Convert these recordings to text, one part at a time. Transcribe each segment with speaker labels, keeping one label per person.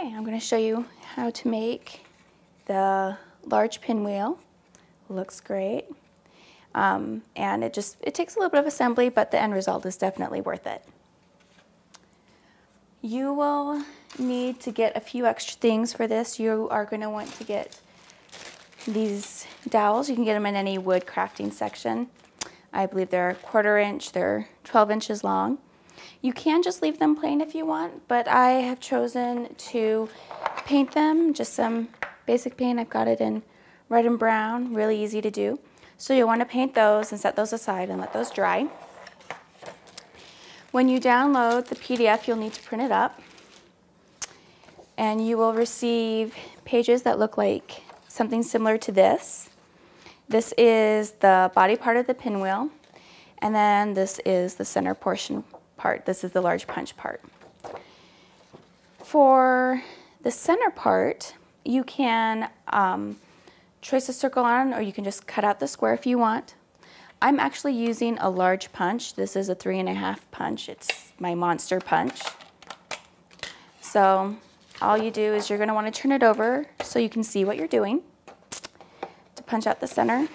Speaker 1: Okay, I'm going to show you how to make the large pinwheel. Looks great. And it takes a little bit of assembly, but the end result is definitely worth it. You will need to get a few extra things for this. You are going to want to get these dowels. You can get them in any wood crafting section. I believe they're 1/4 inch, they're 12 inches long. You can just leave them plain if you want, but I have chosen to paint them, just some basic paint. I've got it in red and brown, really easy to do. So you'll want to paint those and set those aside and let those dry. When you download the PDF, you'll need to print it up. And you will receive pages that look like something similar to this. This is the body part of the pinwheel, and then this is the center portion part. This is the large punch part. For the center part, you can trace a circle on, or you can just cut out the square if you want. I'm actually using a large punch. This is a 3.5 punch. It's my monster punch. So all you do is you're going to want to turn it over so you can see what you're doing to punch out the center.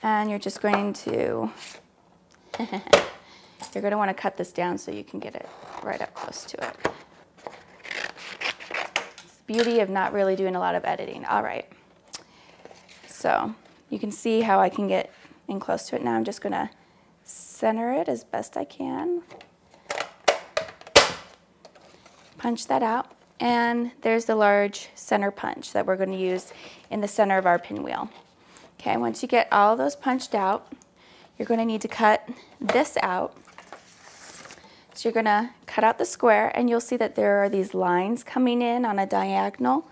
Speaker 1: And you're just going to you're going to want to cut this down so you can get it right up close to it. It's the beauty of not really doing a lot of editing. All right. So you can see how I can get in close to it. Now I'm just going to center it as best I can. Punch that out. And there's the large center punch that we're going to use in the center of our pinwheel. Okay, once you get all of those punched out, you're going to need to cut this out. So you're going to cut out the square, and you'll see that there are these lines coming in on a diagonal.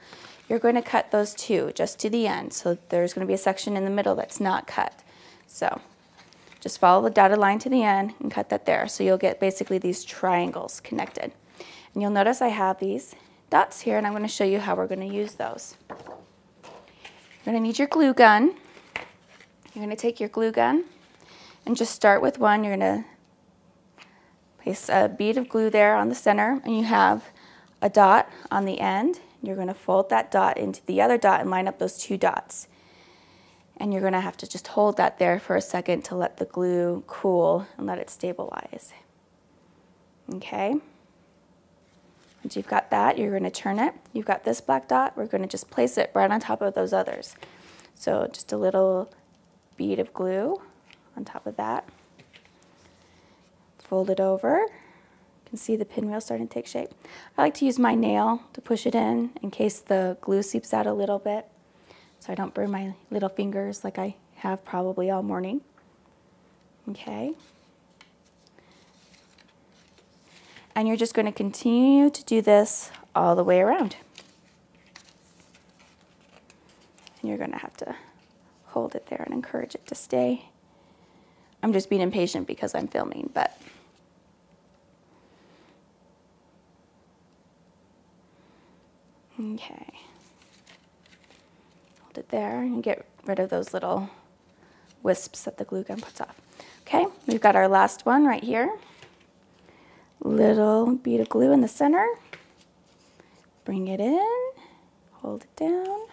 Speaker 1: You're going to cut those too, just to the end. So there's going to be a section in the middle that's not cut. So just follow the dotted line to the end and cut that there. So you'll get basically these triangles connected. And you'll notice I have these dots here, and I'm going to show you how we're going to use those. You're going to need your glue gun. You're going to take your glue gun and just start with one. You're going to place a bead of glue there on the center, and you have a dot on the end. You're going to fold that dot into the other dot and line up those two dots. And you're going to have to just hold that there for a second to let the glue cool and let it stabilize. Okay? Once you've got that, you're going to turn it. You've got this black dot. We're going to just place it right on top of those others. So just a little bead of glue on top of that. Fold it over. You can see the pinwheel starting to take shape. I like to use my nail to push it in case the glue seeps out a little bit, so I don't burn my little fingers like I have probably all morning. Okay. And you're just going to continue to do this all the way around. And you're going to have to hold it there and encourage it to stay. I'm just being impatient because I'm filming, but okay. Hold it there and get rid of those little wisps that the glue gun puts off. Okay, we've got our last one right here. Little bead of glue in the center. Bring it in, hold it down.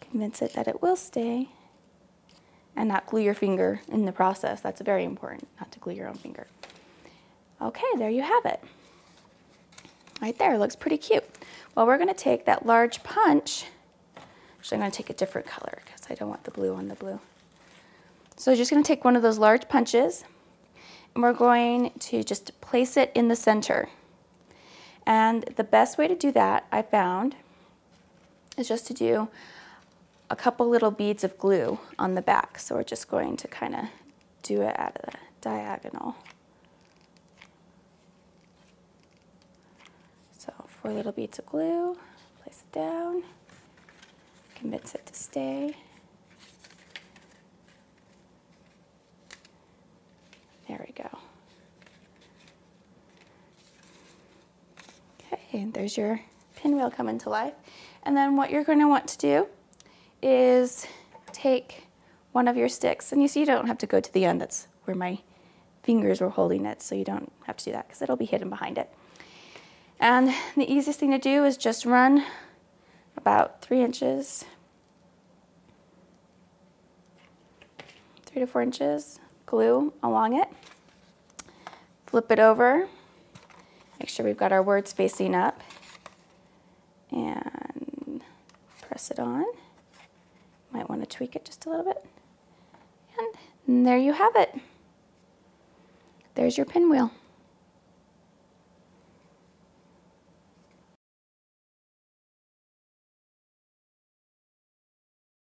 Speaker 1: Convince it that it will stay, and not glue your finger in the process. That's very important, not to glue your own finger. Okay, there you have it. Right there, looks pretty cute. Well, we're going to take that large punch. Actually, I'm going to take a different color because I don't want the blue on the blue. So you're just going to take one of those large punches, and we're going to just place it in the center. And the best way to do that, I found, is just to do a couple little beads of glue on the back. So we're just going to kind of do it at a diagonal. So 4 little beads of glue, place it down, convince it to stay. There we go. Okay, and there's your pinwheel coming to life. And then what you're going to want to do is take one of your sticks, and you see you don't have to go to the end, that's where my fingers were holding it, so you don't have to do that because it'll be hidden behind it. And the easiest thing to do is just run about 3 inches, 3 to 4 inches glue along it. Flip it over. Make sure we've got our words facing up. And press it on. Might want to tweak it just a little bit. And there you have it. There's your pinwheel.